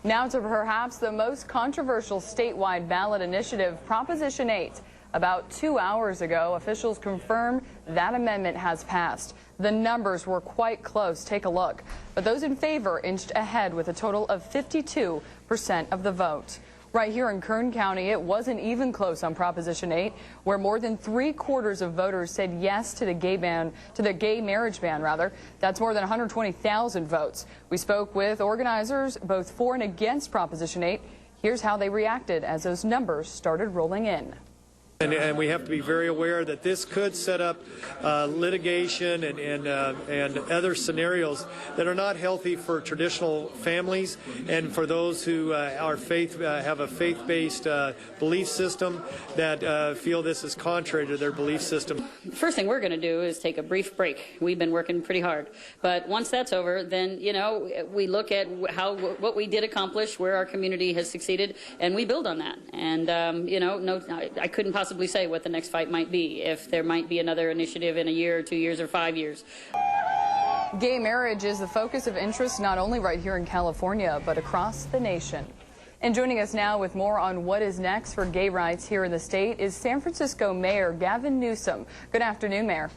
Now to perhaps the most controversial statewide ballot initiative, Proposition 8. About 2 hours ago, officials confirmed that amendment has passed. The numbers were quite close. Take a look. But those in favor inched ahead with a total of 52% of the vote. Right here in Kern County, it wasn't even close on Proposition 8, where more than 3/4 of voters said yes to the gay marriage ban, rather. That's more than 120,000 votes. We spoke with organizers both for and against Proposition 8. Here's how they reacted as those numbers started rolling in. And we have to be very aware that this could set up litigation and other scenarios that are not healthy for traditional families and for those who have a faith-based belief system that feel this is contrary to their belief system. First thing we're going to do is take a brief break. We've been working pretty hard, but once that's over, then we look at what we did accomplish, where our community has succeeded, and we build on that. And I couldn't possibly say what the next fight might be, if there might be another initiative in a year or 2 years or 5 years. Gay marriage is the focus of interest not only right here in California, but across the nation. And joining us now with more on what is next for gay rights here in the state is San Francisco Mayor Gavin Newsom. Good afternoon, Mayor.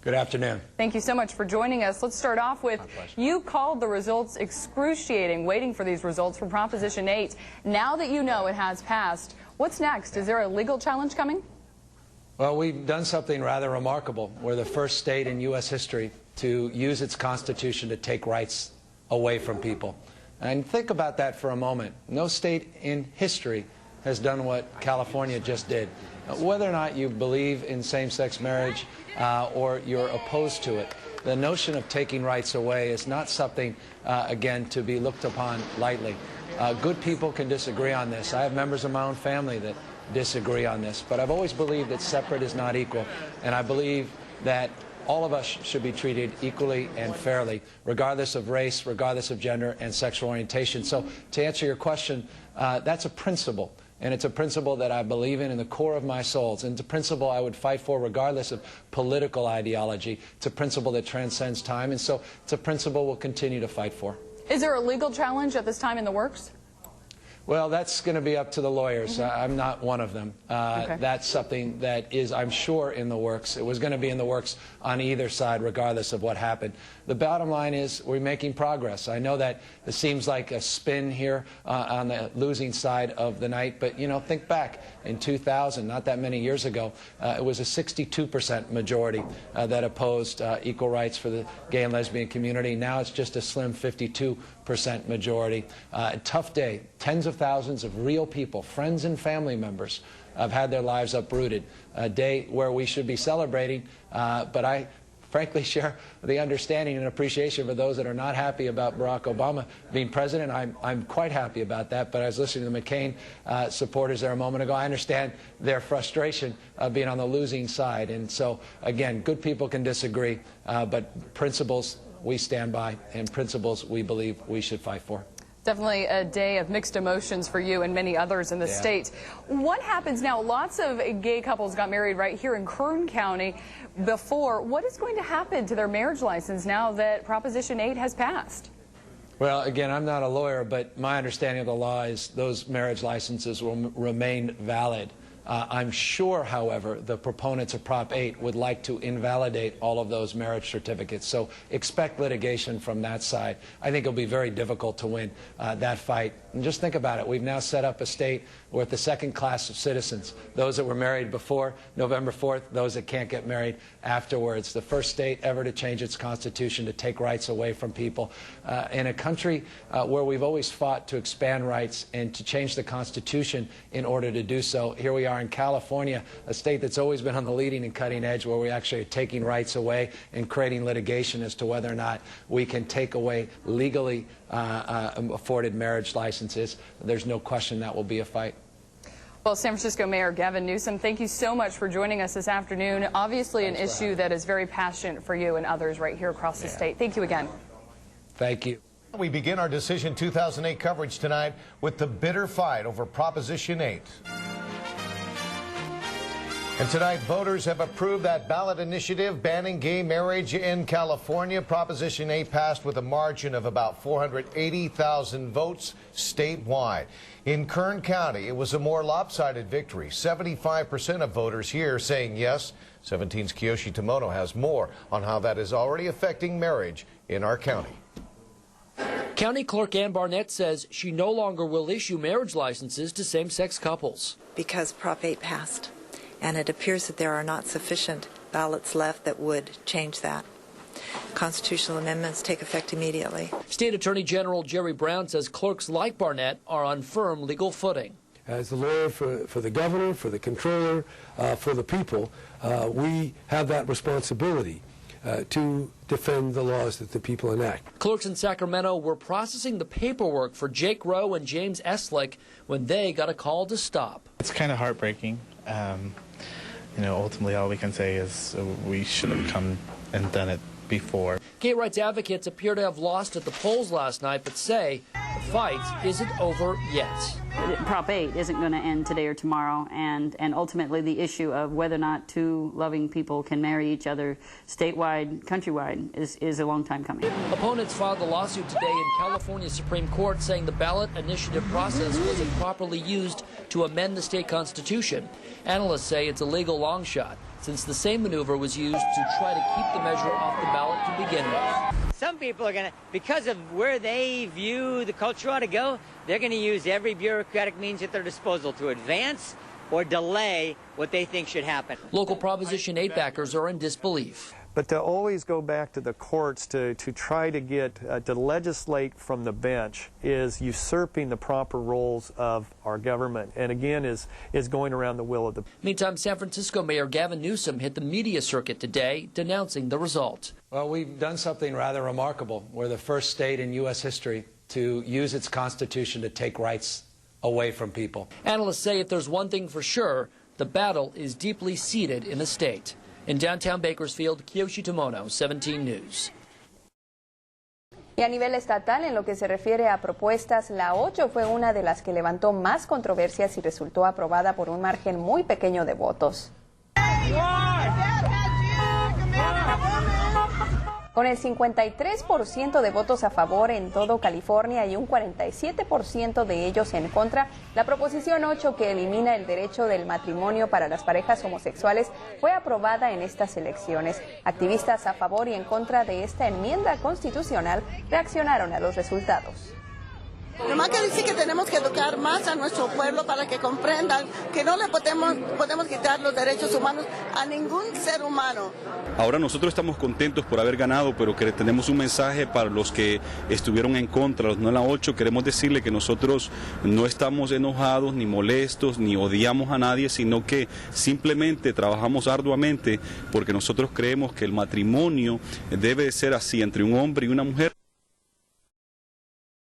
Good afternoon. Thank you so much for joining us. Let's start off with, you called the results excruciating, waiting for these results for Proposition 8. Now that you know it has passed, what's next? Is there a legal challenge coming? Well, we've done something rather remarkable. We're the first state in U.S. history to use its Constitution to take rights away from people. And think about that for a moment. No state in history has done what California just did. Whether or not you believe in same-sex marriage or you're opposed to it, the notion of taking rights away is not something, again, to be looked upon lightly. Good people can disagree on this. I have members of my own family that disagree on this, but I've always believed that separate is not equal, and I believe that all of us should be treated equally and fairly, regardless of race, regardless of gender and sexual orientation. So to answer your question, that's a principle. And it's a principle that I believe in the core of my soul. And it's a principle I would fight for regardless of political ideology. It's a principle that transcends time, and so it's a principle we'll continue to fight for. Is there a legal challenge at this time in the works? Well, that's going to be up to the lawyers. I'm not one of them. Okay. That's something that is, I'm sure, in the works. It was going to be in the works on either side, regardless of what happened. The bottom line is we're making progress. I know that it seems like a spin here on the losing side of the night, but, think back. In 2000, not that many years ago, it was a 62% majority that opposed equal rights for the gay and lesbian community. Now it's just a slim 52% majority. A tough day. Tens of thousands of real people, friends and family members, have had their lives uprooted. A day where we should be celebrating, but I frankly share the understanding and appreciation for those that are not happy about Barack Obama being president. I'm quite happy about that, but I was listening to the McCain supporters there a moment ago. I understand their frustration of being on the losing side. And so, again, good people can disagree, but principles we stand by, and principles we believe we should fight for. Definitely a day of mixed emotions for you and many others in the state. What happens now? Lots of gay couples got married right here in Kern County before. What is going to happen to their marriage license now that Proposition 8 has passed? Well, again, I'm not a lawyer, but my understanding of the law is those marriage licenses will remain valid. I'm sure, however, the proponents of Prop 8 would like to invalidate all of those marriage certificates. So expect litigation from that side. I think it'll be very difficult to win that fight. And just think about it. We've now set up a state where the second class of citizens, those that were married before November 4th, those that can't get married afterwards. The first state ever to change its constitution to take rights away from people. In a country where we've always fought to expand rights and to change the Constitution in order to do so, here we are in California, a state that's always been on the leading and cutting edge, where we actually are taking rights away and creating litigation as to whether or not we can take away legally afforded marriage licenses. There's no question that will be a fight. Well, San Francisco Mayor Gavin Newsom, thank you so much for joining us this afternoon. Obviously an issue that is very passionate for you and others right here across the state. Thank you again. Thank you. We begin our Decision 2008 coverage tonight with the bitter fight over Proposition 8. And tonight, voters have approved that ballot initiative banning gay marriage in California. Proposition 8 passed with a margin of about 480,000 votes statewide. In Kern County, it was a more lopsided victory. 75% of voters here saying yes. 17's Kiyoshi Tomono has more on how that is already affecting marriage in our county. County Clerk Ann Barnett says she no longer will issue marriage licenses to same-sex couples. Because Prop 8 passed, and it appears that there are not sufficient ballots left that would change that. Constitutional amendments take effect immediately. State Attorney General Jerry Brown says clerks like Barnett are on firm legal footing. As the lawyer for the governor, for the controller, for the people, we have that responsibility to defend the laws that the people enact. Clerks in Sacramento were processing the paperwork for Jake Rowe and James Eslick when they got a call to stop. It's kind of heartbreaking. Ultimately all we can say is we should have come and done it before. Gay rights advocates appear to have lost at the polls last night, but say the fight isn't over yet. Prop 8 isn't going to end today or tomorrow, and ultimately the issue of whether or not two loving people can marry each other statewide, countrywide, is a long time coming. Opponents filed a lawsuit today in California Supreme Court saying the ballot initiative process wasn't properly used to amend the state constitution. Analysts say it's a legal long shot, since the same maneuver was used to try to keep the measure off the ballot to begin with. Some people are going to, because of where they view the culture ought to go, they're going to use every bureaucratic means at their disposal to advance or delay what they think should happen. Local Proposition 8 backers are in disbelief. But to always go back to the courts to try to get to legislate from the bench is usurping the proper roles of our government, and again is going around the will of the. Meantime, San Francisco Mayor Gavin Newsom hit the media circuit today denouncing the result. Well, we've done something rather remarkable. We're the first state in U.S. history to use its constitution to take rights away from people. Analysts say if there's one thing for sure, the battle is deeply seated in the state. In downtown Bakersfield, Kiyoshi Tomono, 17 News. Y a nivel estatal, en lo que se refiere a propuestas, la 8 fue una de las que levantó más controversias y resultó aprobada por un margen muy pequeño de votos. Con el 53% de votos a favor en todo California y un 47% de ellos en contra, la proposición 8, que elimina el derecho del matrimonio para las parejas homosexuales, fue aprobada en estas elecciones. Activistas a favor y en contra de esta enmienda constitucional reaccionaron a los resultados. Nomás que decir que tenemos que educar más a nuestro pueblo para que comprendan que no le podemos quitar los derechos humanos a ningún ser humano. Ahora nosotros estamos contentos por haber ganado, pero que tenemos un mensaje para los que estuvieron en contra, los no en la 8. Queremos decirle que nosotros no estamos enojados, ni molestos, ni odiamos a nadie, sino que simplemente trabajamos arduamente porque nosotros creemos que el matrimonio debe ser así entre un hombre y una mujer.